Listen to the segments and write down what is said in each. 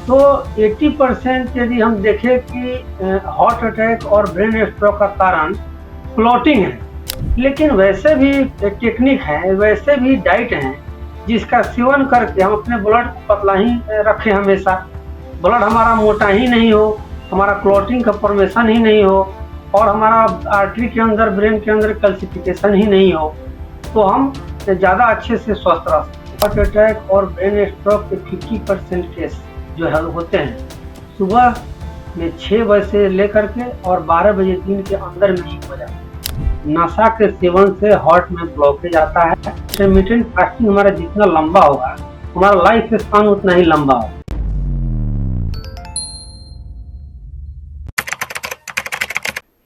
तो 80% यदि हम देखें कि हार्ट अटैक और ब्रेन स्ट्रोक का कारण क्लॉटिंग है। लेकिन वैसे भी टेक्निक है, वैसे भी डाइट है, जिसका सेवन करके हम अपने ब्लड को पतला ही रखें हमेशा। ब्लड हमारा मोटा ही नहीं हो, हमारा क्लॉटिंग का फॉर्मेशन ही नहीं हो और हमारा आर्टरी के अंदर, ब्रेन के अंदर कैल्सिफिकेशन ही नहीं हो, तो हम ज़्यादा अच्छे से स्वस्थ रह सकते हैं। हार्ट अटैक और ब्रेन स्ट्रोक के 50% केस जो है होते हैं सुबह में 6 बजे से लेकर के और 12 बजे दिन के अंदर में ही हो जाता है। नशा के सेवन से हार्ट में ब्लॉकेज आता है। इंटरमिटेंट फास्टिंग हमारा जितना लंबा होगा, हमारा लाइफ स्पान उतना ही लंबा होगा।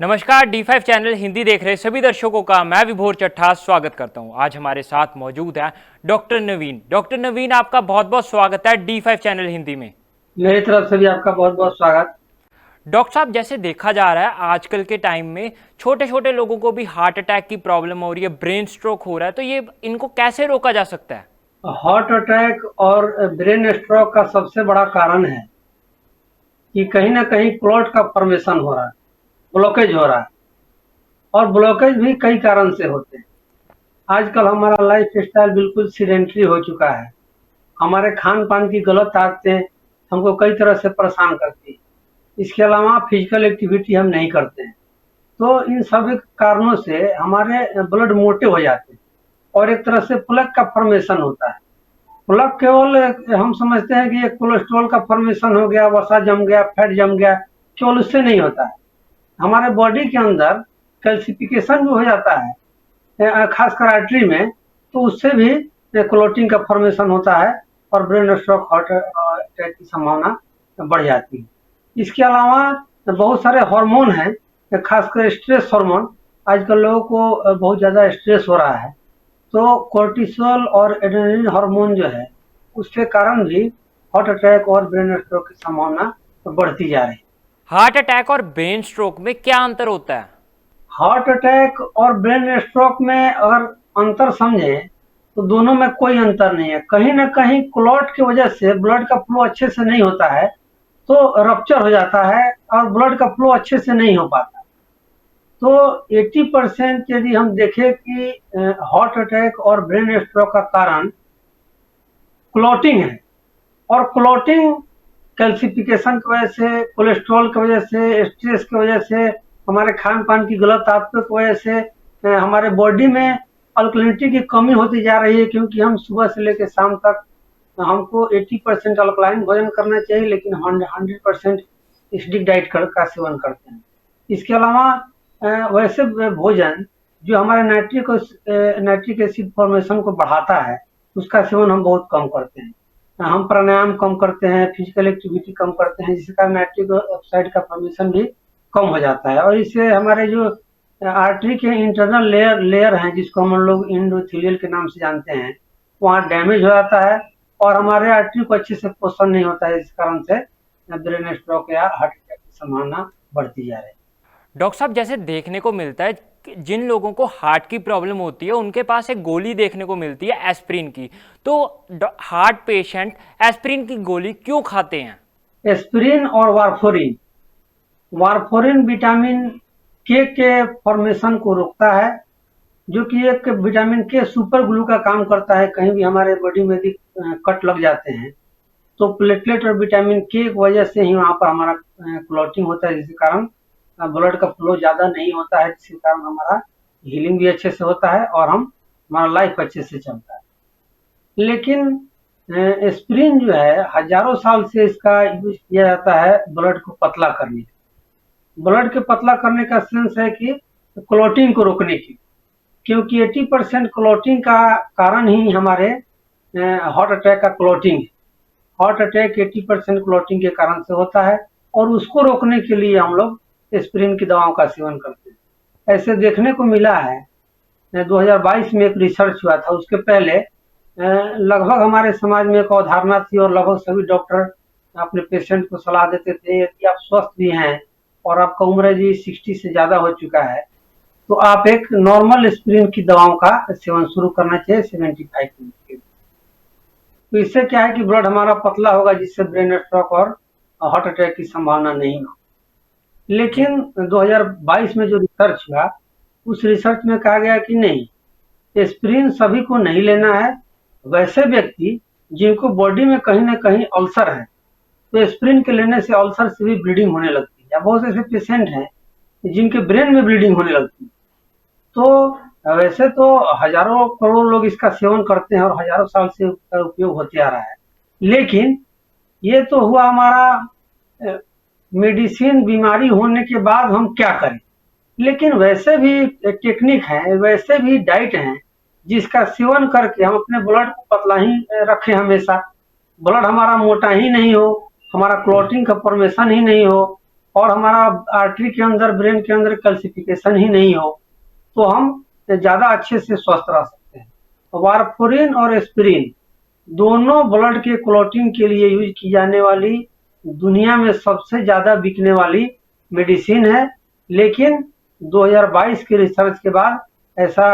नमस्कार, D5 चैनल हिंदी देख रहे सभी दर्शकों का मैं विभोर चट्ठा स्वागत करता हूं। आज हमारे साथ मौजूद है डॉक्टर नवीन। डॉक्टर नवीन, आपका बहुत बहुत स्वागत है D5 चैनल हिंदी में। मेरी तरफ से भी आपका बहुत बहुत स्वागत। डॉक्टर साहब, जैसे देखा जा रहा है आजकल के टाइम में छोटे छोटे लोगों को भी हार्ट अटैक की प्रॉब्लम हो रही है, ब्रेन स्ट्रोक हो रहा है, तो ये इनको कैसे रोका जा सकता है? हार्ट अटैक और ब्रेन स्ट्रोक का सबसे बड़ा कारण है कि कहीं ना कहीं क्लॉट का फॉर्मेशन हो रहा है, ब्लॉकेज हो रहा है। और ब्लॉकेज भी कई कारण से होते हैं। आजकल हमारा लाइफ स्टाइल बिल्कुल सीडेंटरी हो चुका है। हमारे खान पान की गलत आदतें हमको कई तरह से परेशान करती है। इसके अलावा फिजिकल एक्टिविटी हम नहीं करते हैं, तो इन सभी कारणों से हमारे ब्लड मोटे हो जाते हैं और एक तरह से प्लग का फॉर्मेशन होता है। प्लग केवल हम समझते हैं कि एक कोलेस्ट्रॉल का फॉर्मेशन हो गया, वसा जम गया, फैट जम गया, केवल उससे नहीं होता है। हमारे बॉडी के अंदर कैल्सिफिकेशन भी हो जाता है, खासकर आर्टरी में, तो उससे भी क्लॉटिंग का फॉर्मेशन होता है और ब्रेन स्ट्रोक, हार्ट अटैक की संभावना बढ़ जाती है। इसके अलावा बहुत सारे हार्मोन हैं, खासकर स्ट्रेस हार्मोन। आजकल लोगों को बहुत ज़्यादा स्ट्रेस हो रहा है, तो कोर्टिसोल और एड्रेनलिन हार्मोन जो है, उसके कारण भी हार्ट अटैक और ब्रेन स्ट्रोक की संभावना बढ़ती जा रही है। हार्ट अटैक और ब्रेन स्ट्रोक में क्या अंतर होता है? हार्ट अटैक और ब्रेन स्ट्रोक में अगर अंतर समझें तो दोनों में कोई अंतर नहीं है। कहीं ना कहीं क्लॉट की वजह से ब्लड का फ्लो अच्छे से नहीं होता है, तो रप्चर हो जाता है और ब्लड का फ्लो अच्छे से नहीं हो पाता। तो 80% यदि हम देखें कि हार्ट अटैक और ब्रेन स्ट्रोक का कारण क्लॉटिंग है। और क्लॉटिंग कैल्सिफिकेशन की वजह से, कोलेस्ट्रॉल की वजह से, स्ट्रेस की वजह से, हमारे खान पान की गलत आदतों की वजह से हमारे बॉडी में अल्कलिनिटी की कमी होती जा रही है। क्योंकि हम सुबह से लेकर शाम तक हमको 80% अल्कलाइन भोजन करना चाहिए, लेकिन 100% एसिडिक डाइट का सेवन करते हैं। इसके अलावा वैसे भोजन जो हमारे नाइट्रिक एसिड फॉर्मेशन को बढ़ाता है, उसका सेवन हम बहुत कम करते हैं। हम प्राणायाम कम करते हैं, फिजिकल एक्टिविटी कम करते हैं, जिसके कारण नाइट्रिक ऑक्साइड का फॉर्मेशन भी कम हो जाता है। और इससे हमारे जो आर्टरी के इंटरनल लेयर हैं, जिसको हम लोग एंडोथेलियल के नाम से जानते हैं, वहाँ डैमेज हो जाता है और हमारे आर्टरी को अच्छे से पोषण नहीं होता है। इस कारण से ब्रेन स्ट्रोक या हार्ट अटैक की संभावना बढ़ती जा रही है। डॉक्टर साहब, जैसे देखने को मिलता है कि जिन लोगों को हार्ट की प्रॉब्लम होती है उनके पास एक गोली देखने को मिलती है एस्प्रिन की, तो हार्ट पेशेंट एस्प्रिन की गोली क्यों खाते हैं? एस्पिरिन और वारफोरिन, वारफोरिन विटामिन के फॉर्मेशन को रोकता है, जो कि एक विटामिन के सुपर ग्लू का काम करता है। कहीं भी हमारे बॉडी में यदि कट लग जाते हैं, तो प्लेटलेट और विटामिन के की वजह से ही वहाँ पर हमारा क्लॉटिंग होता है, जिसके कारण ब्लड का फ्लो ज़्यादा नहीं होता है, जिसके कारण हमारा हीलिंग भी अच्छे से होता है और हमारा लाइफ अच्छे से चलता है। लेकिन एस्पिरिन जो है, हजारों साल से इसका यूज किया जाता है ब्लड को पतला करने के। ब्लड के पतला करने का सेंस है कि क्लॉटिंग को रोकने की, क्योंकि 80% क्लॉटिंग का कारण ही हमारे हार्ट अटैक का क्लॉटिंग है। हार्ट अटैक 80% क्लॉटिंग के कारण से होता है और उसको रोकने के लिए हम लोग एस्पिरिन की दवाओं का सेवन करते हैं। ऐसे देखने को मिला है, 2022 में एक रिसर्च हुआ था। उसके पहले लगभग हमारे समाज में एक अवधारणा थी और लगभग सभी डॉक्टर अपने पेशेंट को सलाह देते थे, यदि आप स्वस्थ भी हैं और आपका उम्र जी 60 से ज़्यादा हो चुका है, तो आप एक नॉर्मल एस्पिरिन की दवाओं का सेवन शुरू करना चाहिए 75 के। तो इससे क्या है कि ब्लड हमारा पतला होगा, जिससे ब्रेन स्ट्रोक और हार्ट अटैक की संभावना नहीं हो। जी लेकिन 2022 में जो रिसर्च हुआ, उस रिसर्च में कहा गया कि नहीं, एस्पिरिन सभी को नहीं लेना है। वैसे व्यक्ति जिनको बॉडी में कहीं ना कहीं अल्सर है, तो एस्पिरिन के लेने से अल्सर से भी ब्लीडिंग होने लगती है, या बहुत ऐसे पेशेंट हैं जिनके ब्रेन में ब्लीडिंग होने लगती है। तो वैसे तो हजारों करोड़ लोग इसका सेवन करते हैं और हजारों साल से उसका उपयोग होते आ रहा है। लेकिन ये तो हुआ हमारा मेडिसिन, बीमारी होने के बाद हम क्या करें। लेकिन वैसे भी टेक्निक है, वैसे भी डाइट है, जिसका सेवन करके हम अपने ब्लड को पतला ही रखें हमेशा, ब्लड हमारा मोटा ही नहीं हो, हमारा क्लॉटिंग का फॉर्मेशन ही नहीं हो, और हमारा आर्टरी के अंदर, ब्रेन के अंदर कैल्सिफिकेशन ही नहीं हो, तो हम ज्यादा अच्छे से स्वस्थ रह सकते हैं। वारफोरिन और एस्पिरिन दोनों ब्लड के क्लॉटिंग के लिए यूज की जाने वाली दुनिया में सबसे ज्यादा बिकने वाली मेडिसिन है। लेकिन 2022 के रिसर्च के बाद ऐसा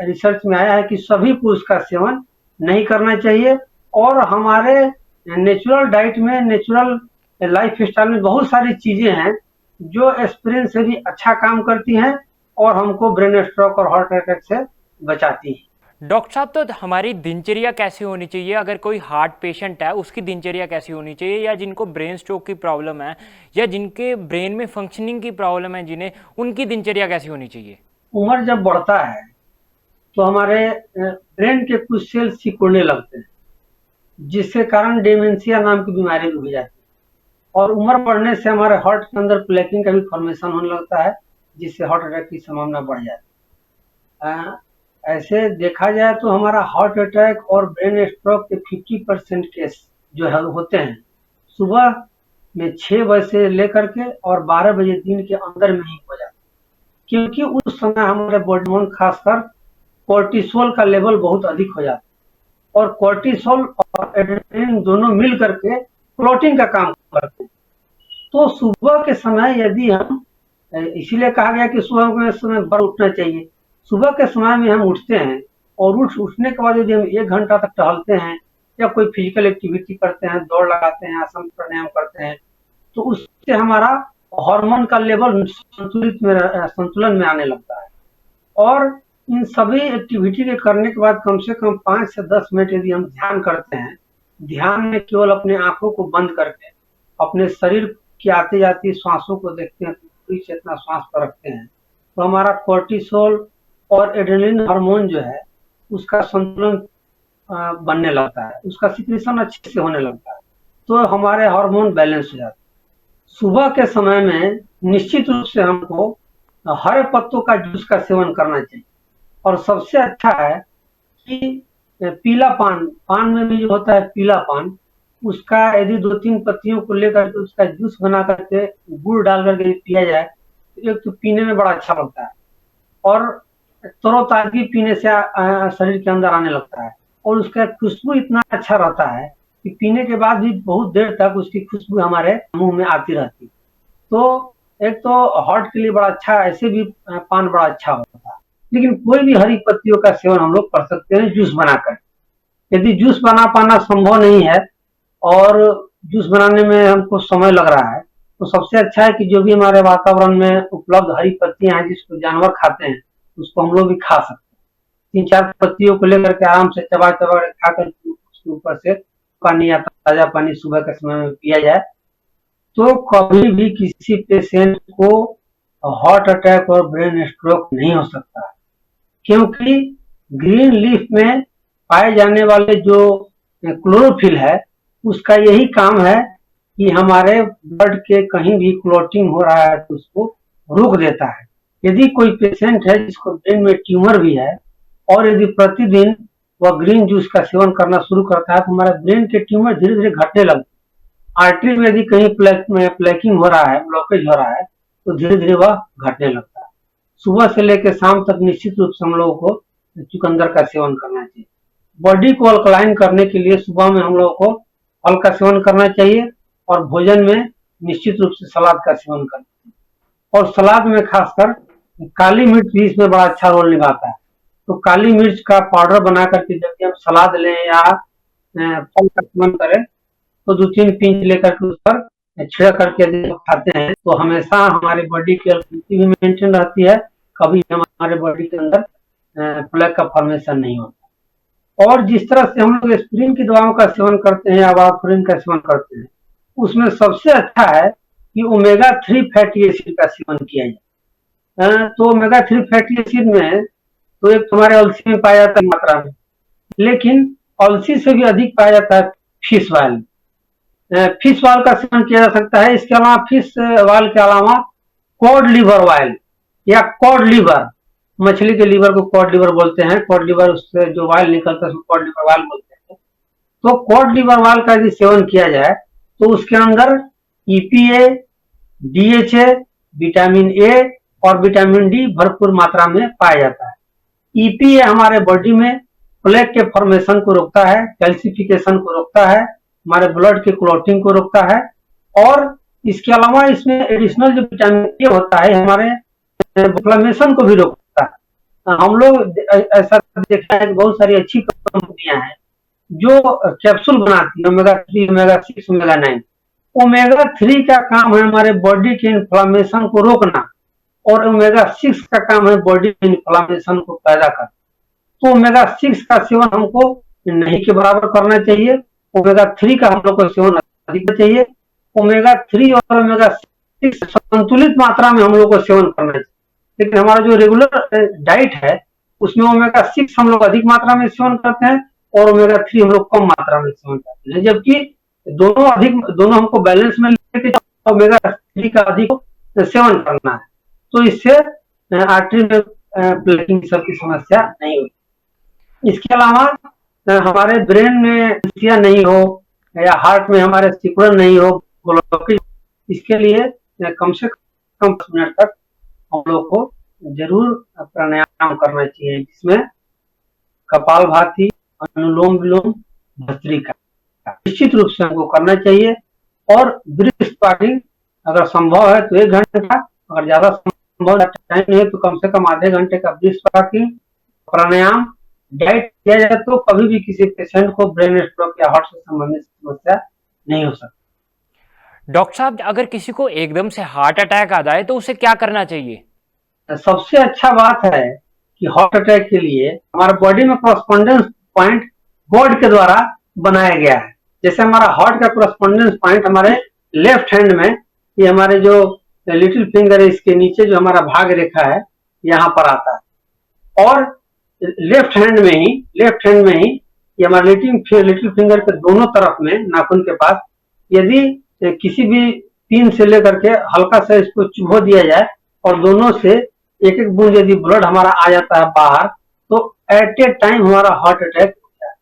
रिसर्च में आया है कि सभी को उसका सेवन नहीं करना चाहिए। और हमारे नेचुरल डाइट में, नेचुरल लाइफ स्टाइल में बहुत सारी चीजें हैं जो एस्पिरिन से भी अच्छा काम करती हैं और हमको ब्रेन स्ट्रोक और हार्ट अटैक से बचाती हैं। डॉक्टर साहब, तो हमारी दिनचर्या कैसी होनी चाहिए? अगर कोई हार्ट पेशेंट है उसकी दिनचर्या कैसी होनी चाहिए, या जिनको ब्रेन स्ट्रोक की प्रॉब्लम है, या जिनके ब्रेन में फंक्शनिंग की प्रॉब्लम है जिन्हें, उनकी दिनचर्या कैसी होनी चाहिए? उम्र जब बढ़ता है तो हमारे ब्रेन के कुछ सेल सिकुड़ने लगते हैं, जिसके कारण डेमेंशिया नाम की बीमारी भी हो जाती है। और उम्र बढ़ने से हमारे हार्ट के अंदर प्लेकिंग का भी फॉर्मेशन होने लगता है, जिससे हार्ट अटैक की संभावना बढ़ जाती है। ऐसे देखा जाए तो हमारा हार्ट अटैक और ब्रेन स्ट्रोक के 50% केस जो है होते हैं सुबह में 6 बजे से लेकर के और 12 बजे दिन के अंदर में ही हो जाते हैं, क्योंकि उस समय हमारे बॉडी में खासकर कोर्टिसोल का लेवल बहुत अधिक हो जाता है, और कोर्टिसोल और एड्रेनलिन दोनों मिल करके क्लॉटिंग का काम करते हैं। तो सुबह के समय यदि हम, इसीलिए कहा गया कि सुबह के समय बर उठना चाहिए। सुबह के समय में हम उठते हैं और उठने के बाद यदि हम 1 घंटा तक टहलते हैं या कोई फिजिकल एक्टिविटी करते हैं, दौड़ लगाते हैं, आसन प्राणायाम करते हैं, तो उससे हमारा हार्मोन का लेवल संतुलन में आने लगता है। और इन सभी एक्टिविटी के करने के बाद कम से कम 5 से 10 मिनट यदि हम ध्यान करते हैं, ध्यान में केवल अपने आंखों को बंद करके अपने शरीर की आती जाती श्वासों को देखते हैं, पूरी चेतना श्वास पर रखते हैं, तो हमारा कोर्टिसोल और एड्रेनलिन हार्मोन जो है उसका संतुलन बनने लगता है, उसका सिक्रीशन अच्छे से होने लगता है, तो हमारे हार्मोन बैलेंस हो जाते हैं। सुबह के समय में निश्चित रूप से हमको हरे पत्तों का जूस का सेवन करना चाहिए। और सबसे अच्छा है कि पीला पान, पान में भी जो होता है पीला पान, उसका यदि 2-3 पत्तियों को लेकर के उसका जूस बना करके गुड़ डाल करके पिया जाए, तो एक तो पीने में बड़ा अच्छा लगता है और तरोताजगी पीने से शरीर के अंदर आने लगता है, और उसका खुशबू इतना अच्छा रहता है कि पीने के बाद भी बहुत देर तक उसकी खुशबू हमारे मुंह में आती रहती है। तो एक तो हार्ट के लिए बड़ा अच्छा, ऐसे भी पान बड़ा अच्छा होता है। लेकिन कोई भी हरी पत्तियों का सेवन हम लोग कर सकते हैं जूस बनाकर। यदि जूस बना पाना संभव नहीं है और जूस बनाने में हमको समय लग रहा है, तो सबसे अच्छा है कि जो भी हमारे वातावरण में उपलब्ध हरी पत्तियां हैं जिसको जानवर खाते हैं, उसको हम लोग भी खा सकते हैं। 3-4 पत्तियों को लेकर के आराम से चबा चबा खा कर उसके ऊपर से पानी या ताजा पानी सुबह के समय में पिया जाए, तो कभी भी किसी पेशेंट को हार्ट अटैक और ब्रेन स्ट्रोक नहीं हो सकता, क्योंकि ग्रीन लीफ में पाए जाने वाले जो क्लोरोफिल है उसका यही काम है कि हमारे ब्लड के कहीं भी क्लॉटिंग हो रहा है तो उसको रोक देता है। यदि कोई पेशेंट है जिसको ब्रेन में ट्यूमर भी है और यदि प्रतिदिन वह ग्रीन जूस का सेवन करना शुरू करता है, तो हमारे ब्रेन के ट्यूमर धीरे धीरे घटने लगते हैं। आर्टरी में यदि कहीं प्लेकिंग हो रहा है, ब्लॉकेज हो रहा है, तो धीरे धीरे वह घटने लगता है। सुबह से लेकर शाम तक निश्चित रूप से हम लोगों को चुकंदर का सेवन करना चाहिए। बॉडी को अल्कलाइन करने के लिए सुबह में हम लोगों को फल का सेवन करना चाहिए और भोजन में निश्चित रूप से सलाद का सेवन करना चाहिए। और सलाद में खासकर काली मिर्च भी इसमें बड़ा अच्छा रोल निभाता है। तो काली मिर्च का पाउडर बना करके जब भी हम सलाद लें या फल का सेवन करें तो 2-3 पिंच लेकर के उस पर छिड़क करके यदि हम खाते हैं तो हमेशा हमारी बॉडी की इम्यूनिटी भी मेंटेन रहती है, कभी हमारे बॉडी के अंदर प्लेग का फॉर्मेशन नहीं होता। और जिस तरह से हम लोग एस्पिरिन की दवाओं का सेवन करते हैं या वार्फरिन का सेवन करते हैं, उसमें सबसे अच्छा है कि ओमेगा 3 फैटी एसिड का सेवन किया जाए। तो ओमेगा 3 फैटी एसिड में तो एक हमारे अलसी में पाया जाता है मात्रा में, लेकिन अलसी से भी अधिक पाया जाता है फिश ऑयल। फिश ऑयल का सेवन किया जा सकता है। इसके अलावा फिश ऑयल के अलावा कॉड लिवर ऑयल या कॉड लिवर, मछली के लिवर को कॉड लिवर बोलते हैं, कॉड लिवर उससे जो ऑयल निकलता है उसको कॉड लिवर ऑयल बोलते हैं। तो कॉड लिवर ऑयल का यदि सेवन किया जाए तो उसके अंदर ईपीए, डीएचए, विटामिन ए और विटामिन डी भरपूर मात्रा में पाया जाता है। ईपीए हमारे बॉडी में प्लेग के फॉर्मेशन को रोकता है, कैल्सिफिकेशन को रोकता है, हमारे ब्लड के क्लॉटिंग को रोकता है, और इसके अलावा इसमें एडिशनल जो विटामिन ए होता है हमारे इन्फ्लेमेशन को भी रोकता है। हम लोग ऐसा देखा है कि बहुत सारी अच्छी कंपनियां हैं जो कैप्सूल बनाती है ओमेगा 3, ओमेगा 6, ओमेगा 9। ओमेगा 3 का काम है हमारे बॉडी के इन्फ्लेमेशन को रोकना, और ओमेगा 6 का काम है बॉडी में इन्फ्लेमेशन को पैदा करना। तो ओमेगा 6 का सेवन हमको नहीं के बराबर करना चाहिए, ओमेगा 3 का हम लोग को सेवन अधिक चाहिए। ओमेगा 3 और ओमेगा 6 संतुलित मात्रा में हम लोग को सेवन करना चाहिए, लेकिन हमारा जो रेगुलर डाइट है उसमें ओमेगा 6 हम लोग अधिक मात्रा में सेवन करते हैं और ओमेगा 3 हम लोग कम मात्रा में सेवन करते हैं, जबकि दोनों हमको बैलेंस में लेके ओमेगा 3 का अधिक सेवन करना है। तो इससे आर्टरी में प्लेकिंग सब की समस्या नहीं होती। इसके अलावा हमारे ब्रेन में समस्या नहीं हो या हार्ट में हमारे सिकुड़न नहीं हो, ब्लॉकेज, इसके लिए कम से कम 5 मिनट तक हम लोग को जरूर प्राणायाम करना चाहिए, जिसमें कपालभाति, अनुलोम विलोम, भस्त्रिका निश्चित रूप से हमको करना चाहिए। और ब्रीथ पार्किंग अगर संभव है तो 1 घंटा, अगर ज्यादा संभव टाइम नहीं है तो कम से कम आधे घंटे का ब्रीथ पार्किंग, प्राणायाम, डाइट किया जाए तो कभी भी किसी पेशेंट को ब्रेन स्ट्रोक या हार्ट से संबंधित समस्या नहीं हो सकती। डॉक्टर साहब, अगर किसी को एकदम से हार्ट अटैक आ जाए तो उसे क्या करना चाहिए? सबसे अच्छा बात है कि हार्ट अटैक के लिए हमारे बॉडी में कॉरेस्पॉन्डेंस पॉइंट गॉड के द्वारा बनाया गया है। जैसे हमारा हार्ट का कॉरेस्पॉन्डेंस पॉइंट हमारे लेफ्ट हैंड में, ये हमारे जो लिटिल फिंगर है इसके नीचे जो हमारा भाग रेखा है यहाँ पर आता है, और लेफ्ट हैंड में ही ये हमारे लिटिल फिंगर के दोनों तरफ में नाखून के पास यदि किसी भी पिन से लेकर के हल्का सा इसको चुभो दिया जाए और दोनों से एक एक बूंद यदि ब्लड हमारा आ जाता है बाहर, तो एट ए टाइम हमारा हार्ट अटैक होता है।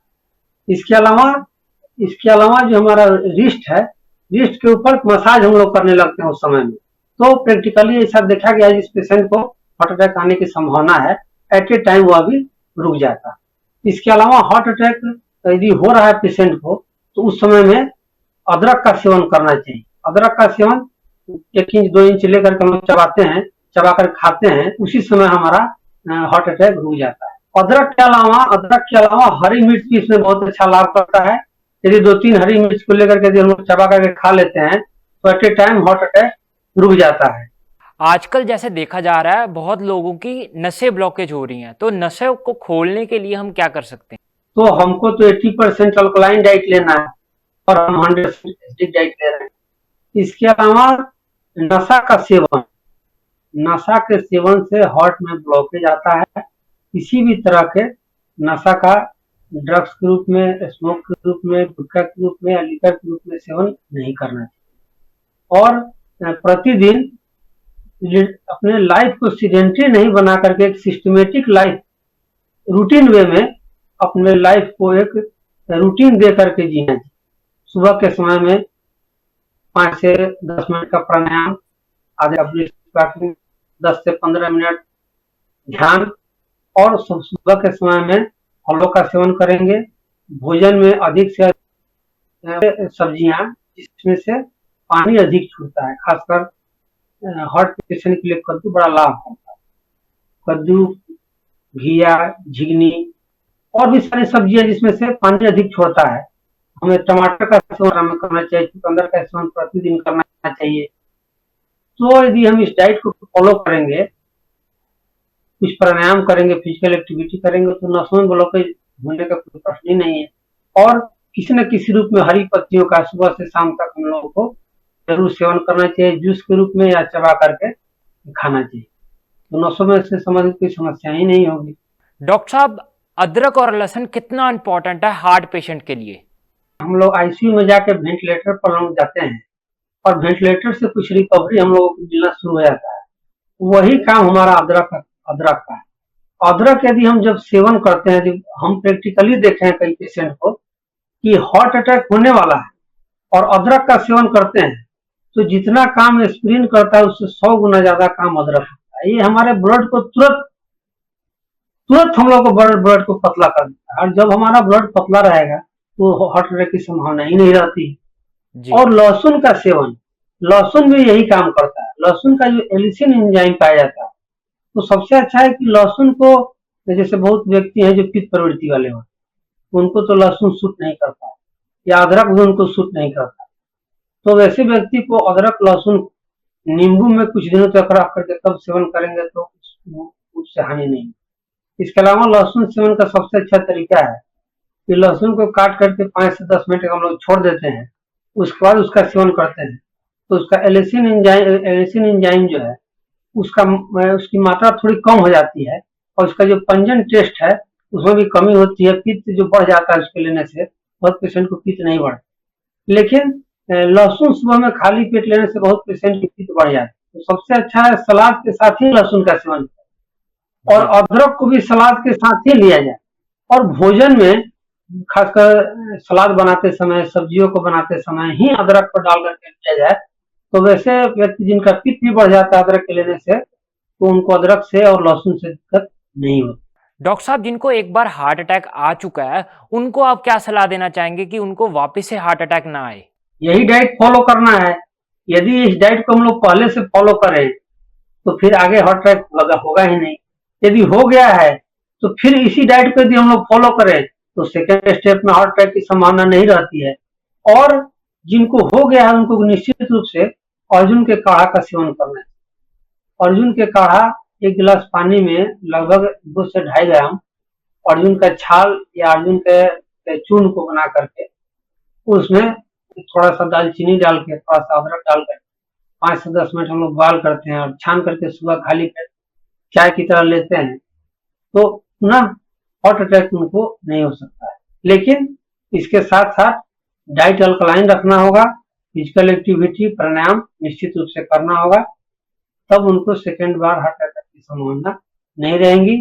इसके अलावा जो हमारा रिस्ट है, रिस्ट के ऊपर मसाज हम लोग करने लगते हैं उस समय में, तो प्रैक्टिकली ऐसा देखा गया है जिस पेशेंट को हार्ट अटैक आने की संभावना है एट ए टाइम वह भी रुक जाता है। इसके अलावा हार्ट अटैक यदि हो रहा है पेशेंट को तो उस समय में अदरक का सेवन करना चाहिए। अदरक का सेवन 1 इंच 2 इंच लेकर के हम लोग चबा कर खाते हैं, उसी समय हमारा हार्ट अटैक रुक जाता है। अदरक के अलावा हरी मिर्च भी इसमें बहुत अच्छा लाभ करता है। यदि 2-3 हरी मिर्च को लेकर के यदि हम लोग चबा करके खा लेते हैं तो at a time heart attack रुक जाता है। आजकल जैसे देखा जा रहा है बहुत लोगों की नसें ब्लॉकेज हो रही हैं, तो नसों को खोलने के लिए हम क्या कर सकते हैं? तो हमको तो 80% अल्कलाइन डाइट लेना है और हम 100% एसिडिक डाइट ले रहे हैं। इसके अलावा नशा के सेवन से हार्ट में ब्लॉकेज आता है। किसी भी तरह के नशा का ड्रग्स के रूप में, स्मोक के रूप में, गुटखा के रूप में या लीकर के रूप में सेवन नहीं करना चाहिए। और प्रतिदिन अपने लाइफ को सीडेंटरी नहीं बना करके एक सिस्टमेटिक लाइफ, रूटीन वे में अपने लाइफ को एक रूटीन दे करके जीना चाहिए। सुबह के समय में 5 से 10 मिनट का प्राणायाम, आधे ब्रीथ, 10 से 15 मिनट ध्यान, और सुबह के समय में फलों का सेवन करेंगे। भोजन में अधिक से अधिक सब्जियां जिसमें से पानी अधिक छूटता है, खासकर हार्ट पेशेंट के लिए कद्दू बड़ा लाभ होता है। कद्दू, घिया, झिगनी और भी सारी सब्जियां जिसमें से पानी अधिक छोड़ता है, हमें टमाटर का सेवन हमें करना चाहिए, चुकंदर का सेवन प्रतिदिन करना चाहिए। तो यदि हम इस डाइट को फॉलो करेंगे, कुछ प्राणायाम करेंगे, फिजिकल एक्टिविटी करेंगे, तो नसों में ब्लॉकेज होने का कोई प्रश्न ही नहीं है। और किसी न किसी रूप में हरी पत्तियों का सुबह से शाम तक हम लोगों को जरूर सेवन करना चाहिए, जूस के रूप में या चबा करके खाना चाहिए, तो नसों में से संबंधित कोई समस्या ही नहीं होगी। डॉक्टर साहब, अदरक और लहसुन कितना इंपॉर्टेंट है हार्ट पेशेंट के लिए? हम लोग आईसीयू में जाके वेंटिलेटर पर हम जाते हैं और वेंटिलेटर से कुछ रिकवरी हम लोगों को मिलना शुरू हो जाता है। वही काम हमारा अदरक अदरक का है। अदरक यदि हम जब सेवन करते हैं, जब हम प्रैक्टिकली देखे हैं कई पेशेंट को कि हार्ट अटैक होने वाला है और अदरक का सेवन करते हैं, तो जितना काम एस्पिरिन करता है उससे 100 गुना ज्यादा काम अदरक करता है। ये हमारे ब्लड को तुरंत तुरंत हम लोग को ब्लड को पतला कर देता है, और जब हमारा ब्लड पतला रहेगा तो हार्ट अटैक की संभावना ही नहीं रहती। जी। और लहसुन का सेवन, लहसुन भी यही काम करता है। लहसुन का जो एलिसिन एंजाइम पाया जाता है, तो सबसे अच्छा है कि लहसुन को, जैसे बहुत व्यक्ति हैं जो पित्त प्रवृत्ति वाले हैं, उनको तो लहसुन सूट नहीं करता है, या अदरक भी उनको सूट नहीं करता, तो वैसे व्यक्ति को अदरक लहसुन नींबू में कुछ दिनों तक रख करके तब सेवन करेंगे तो उससे हानि नहीं। इसके अलावा लहसुन सेवन का सबसे अच्छा तरीका है कि लहसुन को काट करके 5 से 10 मिनट हम लोग छोड़ देते हैं, उसके बाद उसका सेवन करते हैं, तो उसका एलिसिन एंजाइम जो है उसकी मात्रा थोड़ी कम हो जाती है, और उसका जो पंजन टेस्ट है उसमें भी कमी होती है। पित्त जो बढ़ जाता है उसके लेने से, बहुत पेशेंट को पित्त नहीं बढ़ता, लेकिन लहसुन सुबह में खाली पेट लेने से बहुत पेशेंट की पित्त बढ़ जाती है। तो सबसे अच्छा है सलाद के साथ ही लहसुन का सेवन, और अदरक को भी सलाद के साथ ही लिया जाए। और भोजन में खासकर सलाद बनाते समय, सब्जियों को बनाते समय ही अदरक को डाल करके लिया जाए, तो वैसे व्यक्ति जिनका पित्त भी बढ़ जाता है अदरक के लेने से, तो उनको अदरक से और लहसुन से दिक्कत नहीं होती। डॉक्टर साहब, जिनको एक बार हार्ट अटैक आ चुका है उनको आप क्या सलाह देना चाहेंगे कि उनको वापस से हार्ट अटैक ना आए? यही डाइट फॉलो करना है। यदि इस डाइट को हम लोग पहले से फॉलो करें तो फिर आगे हार्ट अटैक होगा ही नहीं। यदि हो गया है तो फिर इसी डाइट को यदि हम लोग फॉलो करें तो सेकेंड स्टेप में हार्ट अटैक की संभावना नहीं रहती है। और जिनको हो गया है उनको निश्चित रूप से अर्जुन के काढ़ा का सेवन करना है। अर्जुन के काढ़ा 1 गिलास पानी में लगभग 2 से 2.5 ग्राम अर्जुन का छाल या अर्जुन के चूर्ण को बना करके उसमें थोड़ा सा दालचीनी डाल के, थोड़ा सा अदरक डाल कर 5 से 10 मिनट हम लोग बॉयल करते हैं, और छान करके सुबह खाली पेट चाय की तरह लेते हैं, तो पुनः हार्ट अटैक उनको नहीं हो सकता है। लेकिन इसके साथ साथ डाइट अल्कलाइन रखना होगा, फिजिकल एक्टिविटी प्राणायाम निश्चित रूप से करना होगा, तब उनको सेकेंड बार हार्ट अटैक की संभावना नहीं रहेंगी।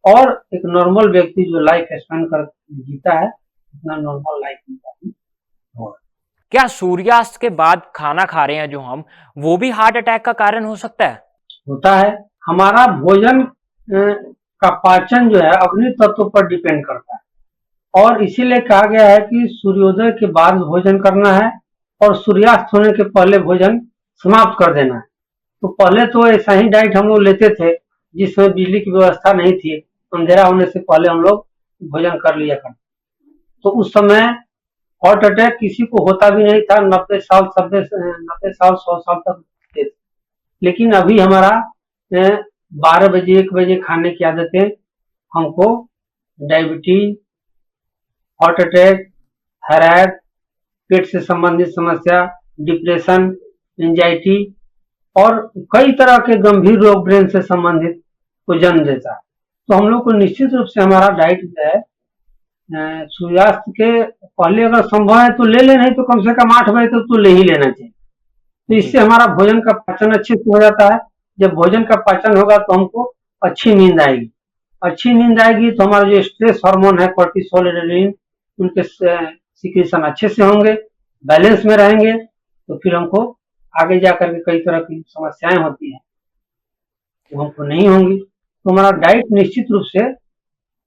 और एक नॉर्मल व्यक्ति जो लाइफ स्पेंड कर जीता है उतना नॉर्मल लाइफ जीता है। क्या सूर्यास्त के बाद खाना खा रहे हैं जो हम, वो भी हार्ट अटैक का कारण हो सकता है? होता है। हमारा भोजन का पाचन जो है अग्नि तत्व पर डिपेंड करता है, और इसीलिए कहा गया है कि सूर्योदय के बाद भोजन करना है और सूर्यास्त होने के पहले भोजन समाप्त कर देना है। तो पहले तो ऐसा ही डाइट हम लोग लेते थे जिसमें बिजली की व्यवस्था नहीं थी, अंधेरा होने से पहले हम लोग भोजन कर लिया करते, तो उस समय हार्ट अटैक किसी को होता भी नहीं था। 90 साल 100 साल तक थे। लेकिन अभी हमारा 12 बजे 1 बजे खाने की आदतें हमको डायबिटीज, हार्ट अटैक, थायराइड, पेट से संबंधित समस्या, डिप्रेशन, एंजाइटी और कई तरह के गंभीर रोग ब्रेन से संबंधित को जन्म देता है। तो हम लोग को निश्चित रूप से हमारा डाइट जो है सूर्यास्त के पहले अगर संभव है तो ले ले, नहीं तो कम से कम 8 बजे तक तो ले ही लेना चाहिए। तो इससे हमारा भोजन का पाचन अच्छे से हो जाता है। जब भोजन का पाचन होगा तो हमको अच्छी नींद आएगी। अच्छी नींद आएगी तो हमारा जो स्ट्रेस हार्मोन है कोर्टिसोल, एड्रेनलिन, उनके सिक्रीशन अच्छे से होंगे, बैलेंस में रहेंगे, तो फिर हमको आगे जाकर के कई तरह की समस्याएं होती है वो हमको नहीं होंगी। तो हमारा डाइट निश्चित रूप से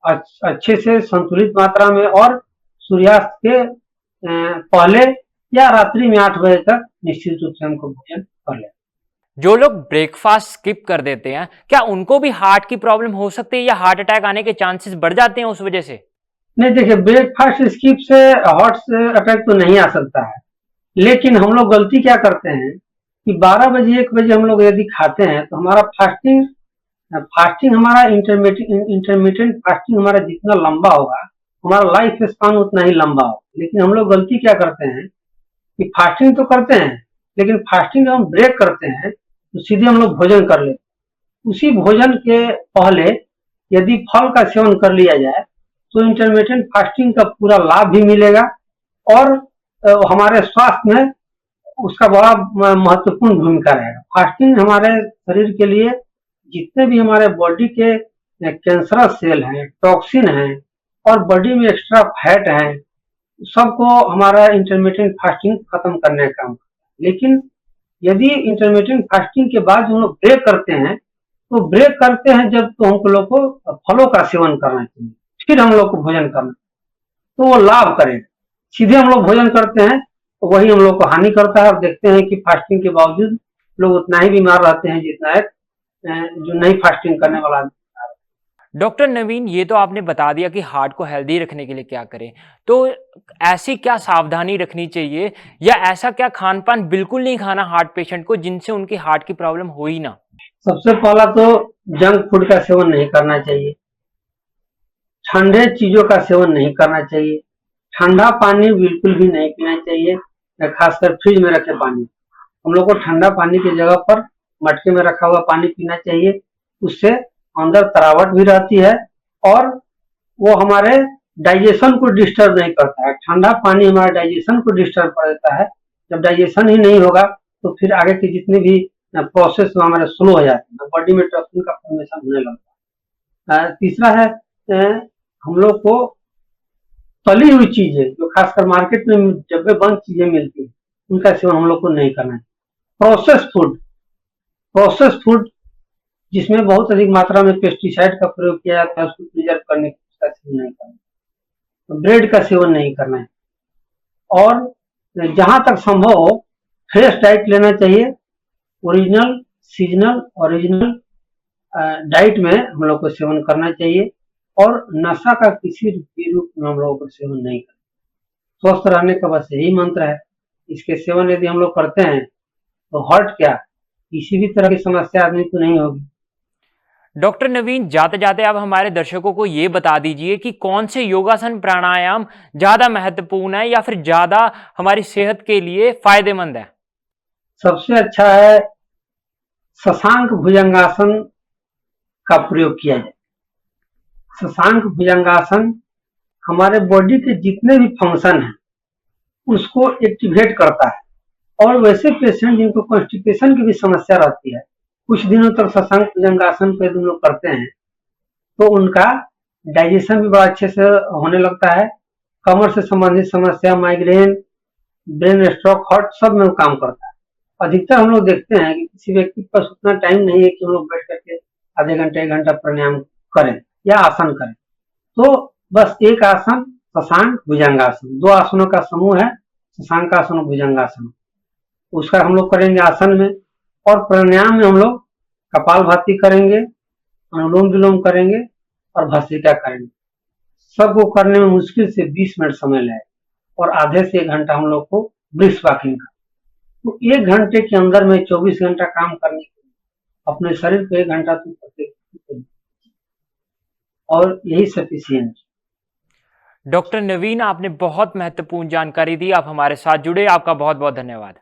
अच्छे से संतुलित मात्रा में और सूर्यास्त के पहले या रात्रि में 8 बजे तक निश्चित रूप से हमको भोजन कर लेना। जो लोग ब्रेकफास्ट स्किप कर देते हैं, क्या उनको भी हार्ट की प्रॉब्लम हो सकती है या हार्ट अटैक आने के चांसेस बढ़ जाते हैं उस वजह से? नहीं, देखिए ब्रेकफास्ट स्किप से हार्ट अटैक तो नहीं आ सकता है, लेकिन हम लोग गलती क्या करते हैं कि 12 बजे 1 बजे हम लोग यदि खाते हैं तो हमारा फास्टिंग फास्टिंग हमारा इंटरमीडिएंट फास्टिंग हमारा जितना लंबा होगा, हमारा लाइफ स्पान उतना ही लंबा होगा। लेकिन हम लोग गलती क्या करते हैं कि फास्टिंग तो करते हैं, लेकिन फास्टिंग जब हम ब्रेक करते हैं तो सीधे हम लोग भोजन कर लेते हैं। उसी भोजन के पहले यदि फल का सेवन कर लिया जाए तो इंटरमीडिएंट फास्टिंग का पूरा लाभ भी मिलेगा और हमारे स्वास्थ्य में उसका बड़ा महत्वपूर्ण भूमिका रहेगा। फास्टिंग हमारे शरीर के लिए जितने भी हमारे बॉडी के कैंसरस सेल हैं, टॉक्सिन हैं और बॉडी में एक्स्ट्रा फैट हैं, सबको हमारा इंटरमीडिएंट फास्टिंग खत्म करने का काम करता है। लेकिन यदि इंटरमीडिएंट फास्टिंग के बाद हम लोग ब्रेक करते हैं तो ब्रेक करते हैं जब तो हम लोग को फलों का सेवन करना चाहिए, फिर हम लोग को भोजन करना, तो वो लाभ करेगा। सीधे हम लोग भोजन करते हैं तो वही हम लोग को हानि करता है और देखते हैं कि फास्टिंग के बावजूद लोग उतना ही बीमार रहते हैं जितना एक जो नहीं फास्टिंग करने वाला आदमी। डॉक्टर नवीन, ये तो आपने बता दिया कि हार्ट को हेल्दी रखने के लिए क्या करें, तो ऐसी क्या सावधानी रखनी चाहिए या ऐसा क्या खान पान बिल्कुल नहीं खाना हार्ट पेशेंट को जिनसे उनकी हार्ट की प्रॉब्लम हो ही ना? सबसे पहला तो जंक फूड का सेवन नहीं करना चाहिए, ठंडे चीजों का सेवन नहीं करना चाहिए, ठंडा पानी बिल्कुल भी नहीं पीना चाहिए, खासकर फ्रिज में रखे पानी। हम लोग को ठंडा पानी की जगह पर मटके में रखा हुआ पानी पीना चाहिए, उससे अंदर तरावट भी रहती है और वो हमारे डाइजेशन को डिस्टर्ब नहीं करता है। ठंडा पानी हमारे डाइजेशन को डिस्टर्ब कर देता है, जब डाइजेशन ही नहीं होगा तो फिर आगे के जितने भी प्रोसेस हमारे स्लो हो जाते हैं, बॉडी में टॉक्सिन का फॉर्मेशन होने लगता है। तीसरा है हम लोग को तली हुई चीजें जो खासकर मार्केट में डब्बे बंद चीजें मिलती है उनका सेवन हम लोग को नहीं करना है। प्रोसेस फूड जिसमें बहुत अधिक मात्रा में पेस्टिसाइड का प्रयोग किया जाता है उसको प्रिजर्व करने की उसका सेवन नहीं करना है। तो ब्रेड का सेवन नहीं करना है और जहां तक संभव हो फ्रेश डाइट लेना चाहिए। ओरिजिनल सीजनल डाइट में हम लोग को सेवन करना चाहिए और नशा का किसी भी रूप में हम लोगों को सेवन नहीं करना। स्वस्थ रहने का बस यही मंत्र है। इसके सेवन यदि हम लोग करते हैं तो हार्ट क्या किसी भी तरह की समस्या आदमी को नहीं होगी। डॉक्टर नवीन, जाते जाते आप हमारे दर्शकों को ये बता दीजिए कि कौन से योगासन प्राणायाम ज्यादा महत्वपूर्ण है या फिर ज्यादा हमारी सेहत के लिए फायदेमंद है? सबसे अच्छा है शशांक भुजंगासन का प्रयोग किया जाए। शशांक भुजंगासन हमारे बॉडी के जितने भी फंक्शन हैं उसको एक्टिवेट करता है और वैसे पेशेंट जिनको कॉन्स्टिपेशन की भी समस्या रहती है कुछ दिनों तक शशांक भुजंगासन पे हम लोग करते हैं तो उनका डाइजेशन भी बड़ा अच्छे से होने लगता है। कमर से संबंधित समस्या, माइग्रेन, ब्रेन स्ट्रोक, हार्ट सब में काम करता है। अधिकतर हम लोग देखते हैं कि किसी व्यक्ति के पास उतना टाइम नहीं है कि हम लोग बैठ करके आधे घंटे 1 घंटा प्राणायाम करें या आसन करें, तो बस एक आसन शशांक भुजंगासन, 2 आसनों का समूह है शशांकासन और भुजंगासन, उसका हम लोग करेंगे आसन में। और प्राणायाम में हम लोग कपालभाति करेंगे, अनुलोम विलोम करेंगे और भस्त्रिका करेंगे। सबको करने में मुश्किल से 20 मिनट समय लगेगा और आधे से 1 घंटा हम लोग को ब्रिस्क वॉकिंग का। तो 1 घंटे के अंदर में 24 घंटा काम करने के लिए अपने शरीर को 1 घंटा तो करते और यही सफिशियंट। डॉक्टर नवीन, आपने बहुत महत्वपूर्ण जानकारी दी। आप हमारे साथ जुड़े, आपका बहुत बहुत धन्यवाद।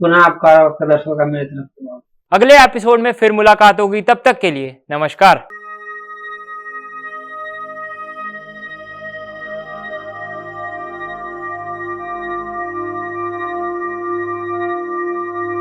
पुनः आपका दर्शकों का मेरे तरफ से अगले एपिसोड में फिर मुलाकात होगी, तब तक के लिए नमस्कार।